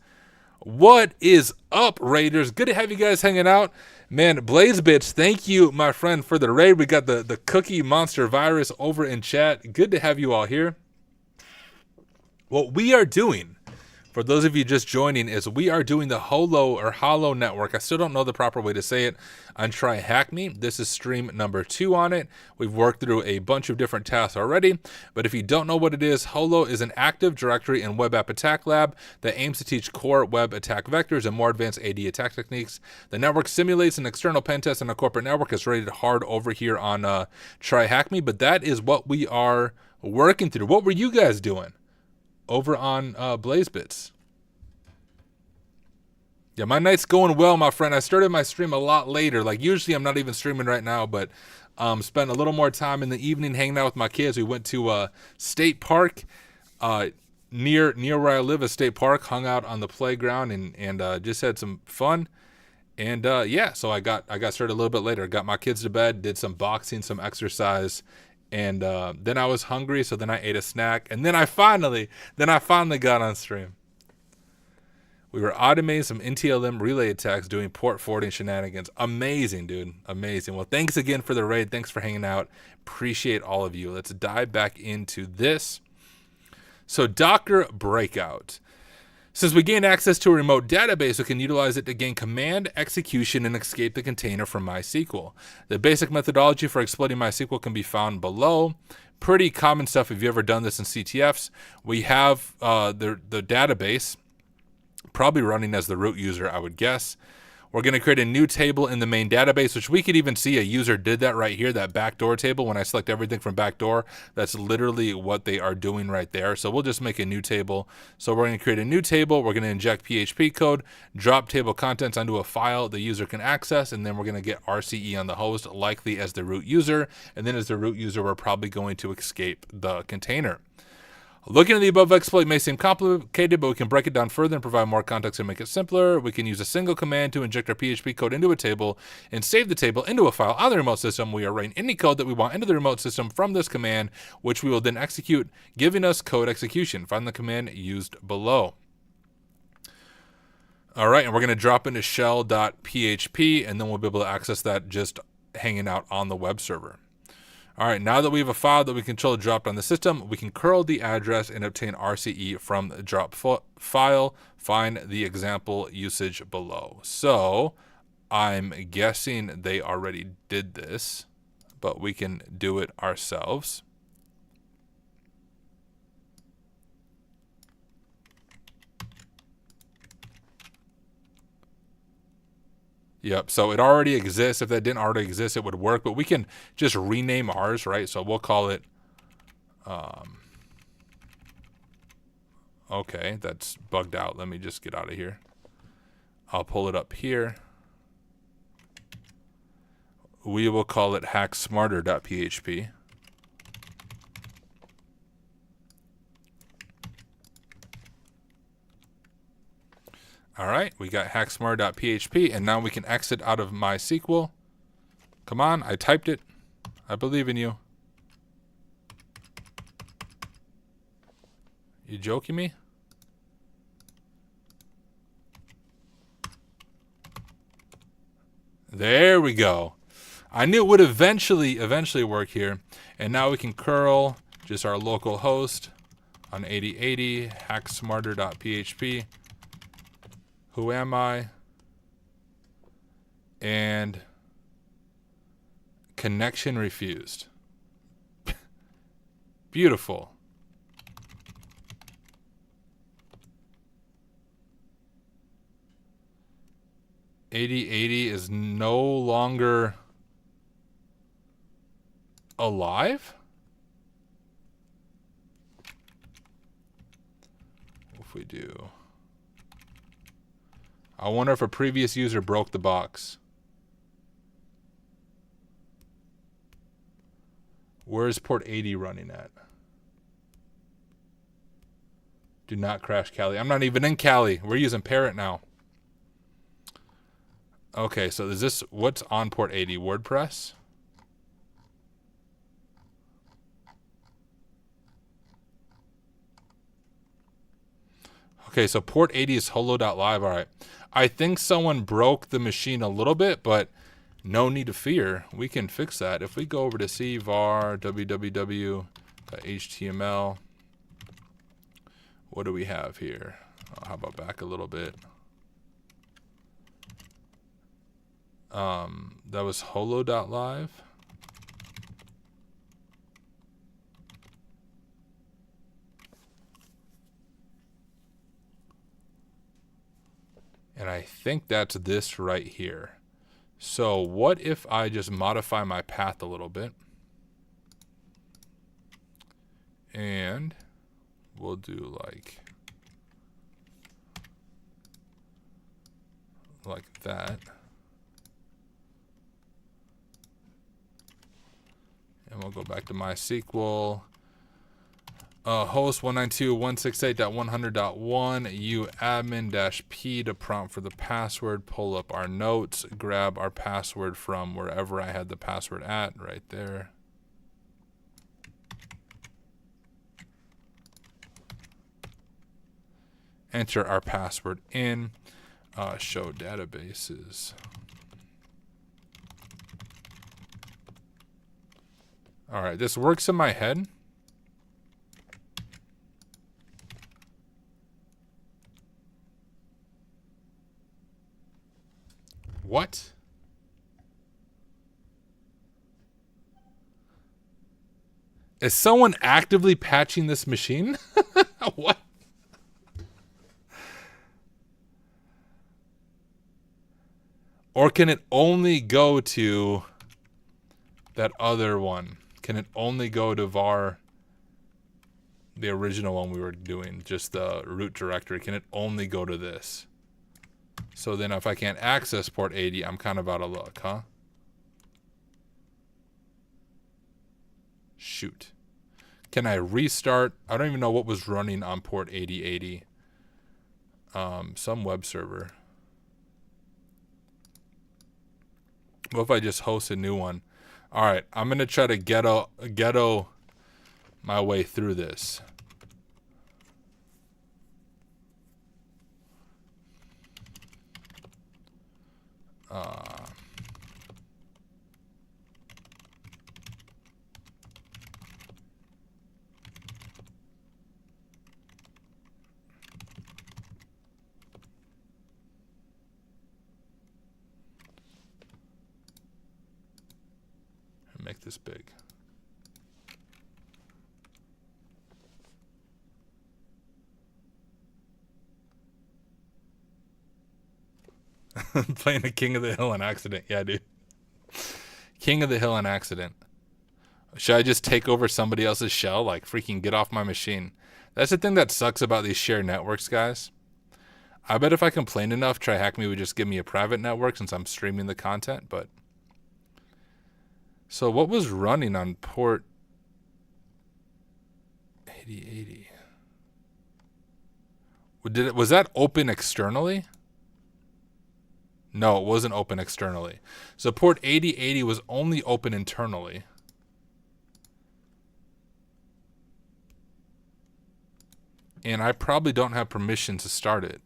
What is up, Raiders? Good to have you guys hanging out. Man, BlazeBits, thank you, my friend, for the raid. We got the Cookie Monster Virus over in chat. Good to have you all here. What we are doing, for those of you just joining, is we are doing the Holo network. I still don't know the proper way to say it on TryHackMe. This is stream number 2 on it. We've worked through a bunch of different tasks already, but if you don't know what it is, Holo is an Active Directory and web app attack lab that aims to teach core web attack vectors and more advanced AD attack techniques. The network simulates an external pen test on a corporate network. It's rated hard over here on TryHackMe, but that is what we are working through. What were you guys doing over on BlazeBits? Yeah, my night's going well, my friend. I started my stream a lot later. Like, usually I'm not even streaming right now, but spent a little more time in the evening hanging out with my kids. We went to State Park, near where I live, a state park, hung out on the playground and just had some fun. And yeah, so I got started a little bit later. Got my kids to bed, did some boxing, some exercise, and then I was hungry, so then I ate a snack, and then I finally got on stream. We were automating some NTLM relay attacks, doing port forwarding shenanigans. Amazing, dude. Amazing. Well, thanks again for the raid. Thanks for hanging out. Appreciate all of you. Let's dive back into this. So Docker Breakout. Since we gain access to a remote database, we can utilize it to gain command, execution, and escape the container from MySQL. The basic methodology for exploiting MySQL can be found below. Pretty common stuff if you've ever done this in CTFs. We have the database, probably running as the root user, I would guess. We're going to create a new table in the main database, which we could even see a user did that right here, that backdoor table. When I select everything from backdoor, that's literally what they are doing right there. So we'll just make a new table. So we're going to create a new table. We're going to inject PHP code, drop table contents onto a file the user can access, and then we're going to get RCE on the host, likely as the root user. And then as the root user, we're probably going to escape the container. Looking at the above exploit may seem complicated, but we can break it down further and provide more context and make it simpler. We can use a single command to inject our PHP code into a table and save the table into a file on the remote system. We are writing any code that we want into the remote system from this command, which we will then execute, giving us code execution. Find the command used below. All right, and we're going to drop into shell.php, and then we'll be able to access that just hanging out on the web server. All right, now that we have a file that we control dropped on the system, we can curl the address and obtain RCE from the drop file. Find the example usage below. So I'm guessing they already did this. but we can do it ourselves. Yep, so it already exists. If that didn't already exist, it would work, but we can just rename ours, right? So we'll call it, okay, that's bugged out. Let me just get out of here. I'll pull it up here. We will call it hacksmarter.php. All right, we got hacksmarter.php, and now we can exit out of MySQL. Come on, I typed it. I believe in you. You joking me? There we go. I knew it would eventually work here. And now we can curl just our local host on 8080 hacksmarter.php. Who am I? And connection refused. Beautiful. .8080 is no longer alive? If we do, I wonder if a previous user broke the box. Where's port 80 running at? Do not crash Cali. I'm not even in Cali. We're using Parrot now. Okay, so is this, what's on port 80? WordPress? Okay, so port 80 is holo.live. All right. I think someone broke the machine a little bit, but no need to fear. We can fix that. If we go over to cvar www.html, what do we have here? Oh, how about back a little bit? That was holo.live. And I think that's this right here. So what if I just modify my path a little bit? And we'll do like that. And we'll go back to MySQL. Host 192.168.100.1 uadmin-p to prompt for the password. Pull up our notes. Grab our password from wherever I had the password at, right there. Enter our password in. Show databases. All right, this works in my head. What? Is someone actively patching this machine? What? Or can it only go to that other one? Can it only go to var, the original one we were doing, just the root directory? Can it only go to this? So then if I can't access port 80, I'm kind of out of luck, huh? Shoot. Can I restart? I don't even know what was running on port 8080. Some web server. What if I just host a new one? All right, I'm going to try to ghetto my way through this. Make this big. Playing the King of the Hill on accident. Yeah, dude. King of the Hill on accident. Should I just take over somebody else's shell? Like, freaking get off my machine. That's the thing that sucks about these shared networks, guys. I bet if I complained enough, TryHackMe would just give me a private network since I'm streaming the content, but... So what was running on port 8080? Was that open externally? No, it wasn't open externally. So port 8080 was only open internally. And I probably don't have permission to start it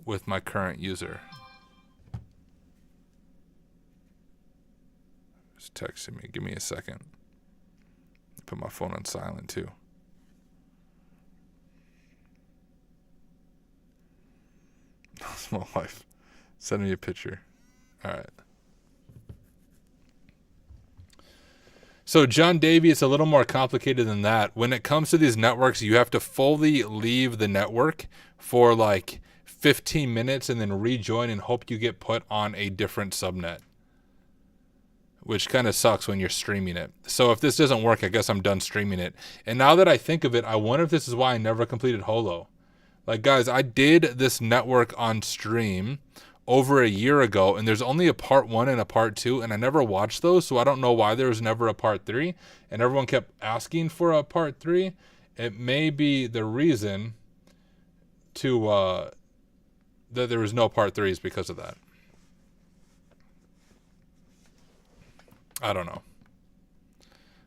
with my current user. Just texting me. Give me a second. Put my phone on silent too. Small life. Send me a picture. All right. So John Davey, it's a little more complicated than that. When it comes to these networks, you have to fully leave the network for like 15 minutes and then rejoin and hope you get put on a different subnet, which kind of sucks when you're streaming it. So if this doesn't work, I guess I'm done streaming it. And now that I think of it, I wonder if this is why I never completed Holo. Like, guys, I did this network on stream over a year ago, and there's only a part 1 and a part 2, and I never watched those, so I don't know why there was never a part 3, and everyone kept asking for a part 3. It may be the reason to that there was no part 3s because of that. I don't know.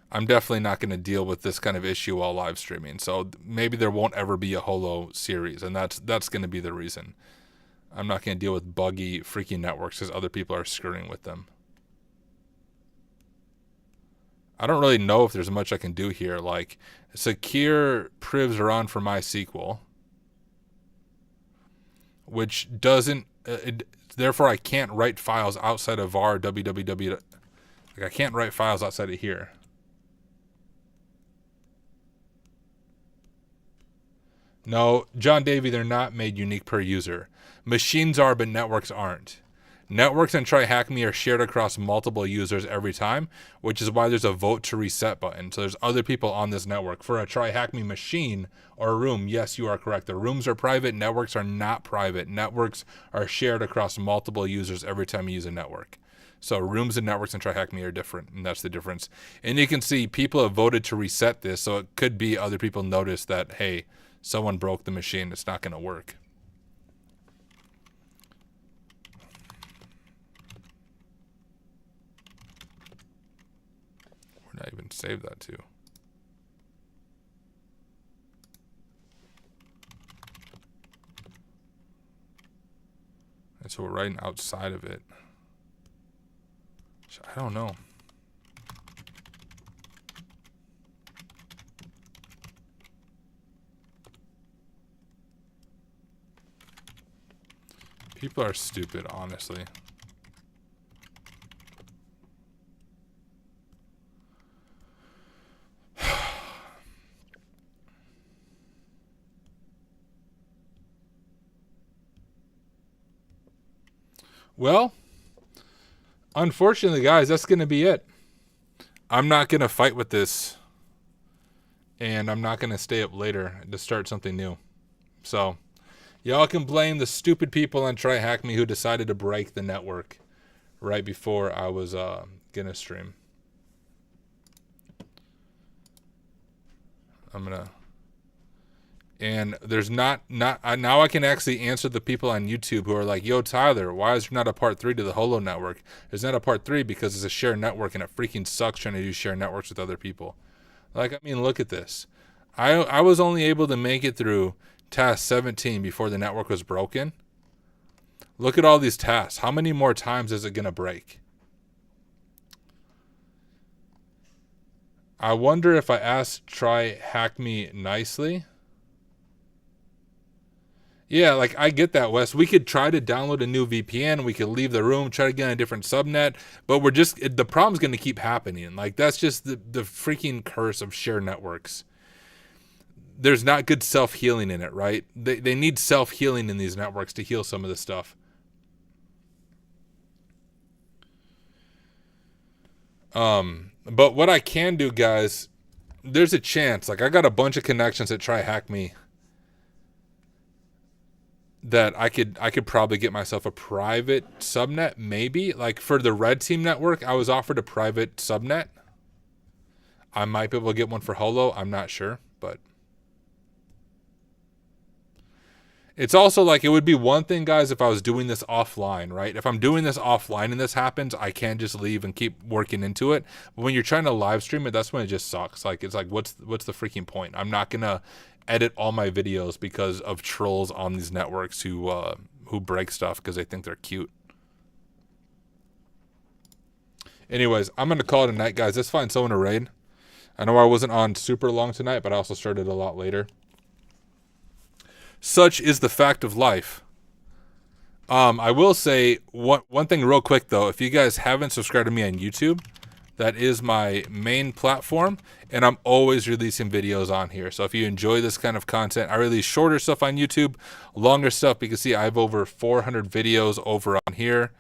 I'm definitely not going to deal with this kind of issue while live streaming, so maybe there won't ever be a Holo series, and that's going to be the reason. I'm not going to deal with buggy freaking networks because other people are screwing with them. I don't really know if there's much I can do here. Like, secure privs are on for MySQL, which doesn't, therefore I can't write files outside of var www. Like, I can't write files outside of here. No, John Davey, they're not made unique per user. Machines are, but networks aren't. Networks and TryHackMe are shared across multiple users every time, which is why there's a vote to reset button. So there's other people on this network. For a TryHackMe machine or a room, yes, you are correct. The rooms are private. Networks are not private. Networks are shared across multiple users every time you use a network. So rooms and networks and TryHackMe are different, and that's the difference. And you can see people have voted to reset this, so it could be other people notice that, hey, someone broke the machine. It's not going to work. Where did I even save that to? And so we're writing outside of it. I don't know. People are stupid, honestly. Well, unfortunately, guys, that's going to be it. I'm not going to fight with this, and I'm not going to stay up later to start something new. So, y'all can blame the stupid people on TryHackMe who decided to break the network right before I was going to stream. I'm going to... And there's now I can actually answer the people on YouTube who are like, yo, Tyler, why is there not a part 3 to the Holo network? There's not a part 3 because it's a shared network and it freaking sucks trying to do share networks with other people. Like, I mean, look at this. I was only able to make it through task 17 before the network was broken. Look at all these tasks. How many more times is it going to break? I wonder if I ask TryHackMe nicely Yeah, like I get that, Wes. We could try to download a new VPN. We could leave the room, try to get on a different subnet, but the problem's going to keep happening. Like that's just the freaking curse of shared networks. There's not good self-healing in it, right? They need self-healing in these networks to heal some of this stuff. But what I can do, guys, there's a chance. Like I got a bunch of connections at TryHackMe that I could probably get myself a private subnet, maybe. Like for the Red Team network, I was offered a private subnet. I might be able to get one for Holo. I'm not sure, but it's also like it would be one thing, guys, if I was doing this offline, right? If I'm doing this offline and this happens, I can't just leave and keep working into it. But when you're trying to live stream it, that's when it just sucks. Like it's like what's the freaking point? I'm not gonna edit all my videos because of trolls on these networks who break stuff because they think they're cute. Anyways, I'm gonna call it a night, guys. Let's find someone to raid. I know I wasn't on super long tonight, but I also started a lot later. Such is the fact of life. I will say one thing real quick though. If you guys haven't subscribed to me on YouTube, that is my main platform, and I'm always releasing videos on here. So if you enjoy this kind of content, I release shorter stuff on YouTube, longer stuff. You can see I have over 400 videos over on here.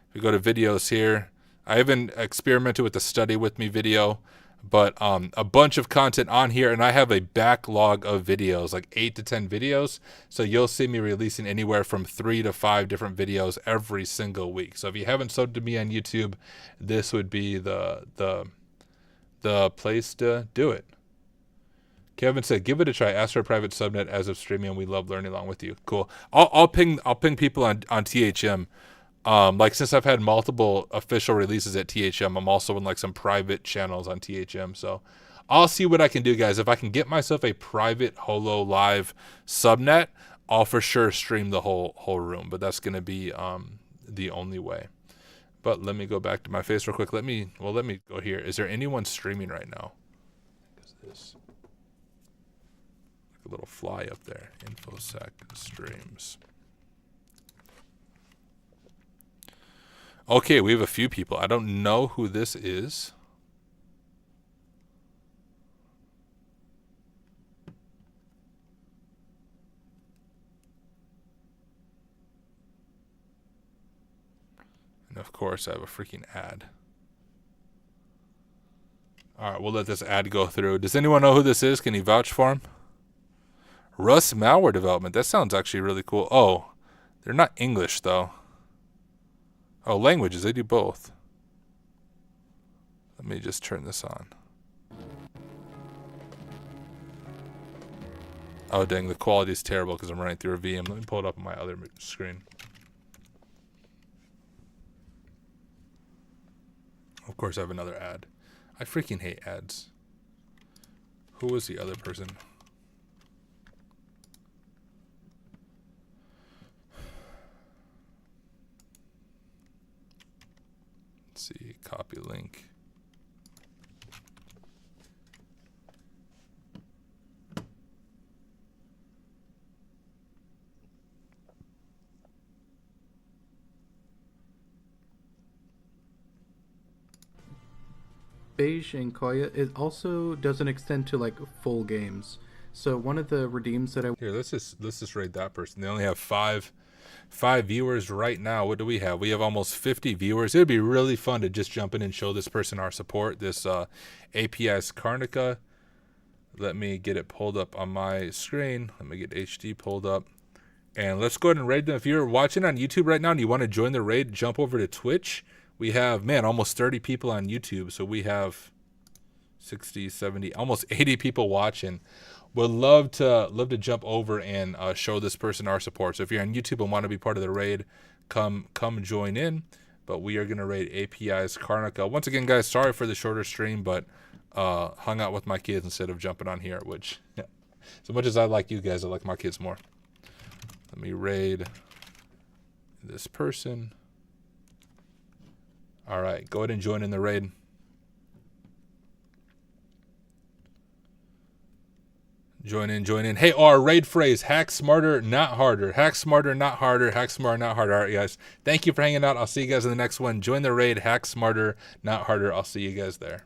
If you go to videos here, I haven't experimented with the study with me video, but a bunch of content on here, and I have a backlog of videos, like 8 to 10 videos. So you'll see me releasing anywhere from 3 to 5 different videos every single week. So if you haven't subbed to me on YouTube, this would be the place to do it. Kevin said, "Give it a try. Ask for a private subnet as of streaming, and we love learning along with you." Cool. I'll ping people on THM. Like since I've had multiple official releases at THM, I'm also in like some private channels on THM. So I'll see what I can do, guys. If I can get myself a private Holo live subnet, I'll for sure stream the whole room. But that's gonna be the only way. But let me go back to my face real quick. Let me go here. Is there anyone streaming right now? Is this like a little fly up there? InfoSec streams. Okay, we have a few people. I don't know who this is. And of course, I have a freaking ad. All right, we'll let this ad go through. Does anyone know who this is? Can you vouch for him? Rust Malware Development. That sounds actually really cool. Oh, they're not English, though. Oh, languages. They do both. Let me just turn this on. Oh, dang. The quality is terrible because I'm running through a VM. Let me pull it up on my other screen. Of course, I have another ad. I freaking hate ads. Who was the other person? Let's see. Copy link. Beige and Koya, it also doesn't extend to like full games. So one of the redeems that I Here, let's just rate that person. They only have five viewers right now. What do we have? We have almost 50 viewers. It would be really fun to just jump in and show this person our support. This API's Karnica. Let me get it pulled up on my screen. Let me get HD pulled up. And let's go ahead and raid them. If you're watching on YouTube right now and you want to join the raid, jump over to Twitch. We have, man, almost 30 people on YouTube. So we have 60, 70, almost 80 people watching. Would love to jump over and show this person our support. So if you're on YouTube and want to be part of the raid, come join in. But we are going to raid API's Karnica. Once again, guys, sorry for the shorter stream, but hung out with my kids instead of jumping on here, which, yeah. As much as I like you guys, I like my kids more. Let me raid this person. All right, go ahead and join in the raid. Join in. Hey, our raid phrase, hack smarter, not harder. Hack smarter, not harder. Hack smarter, not harder. All right, guys. Thank you for hanging out. I'll see you guys in the next one. Join the raid, hack smarter, not harder. I'll see you guys there.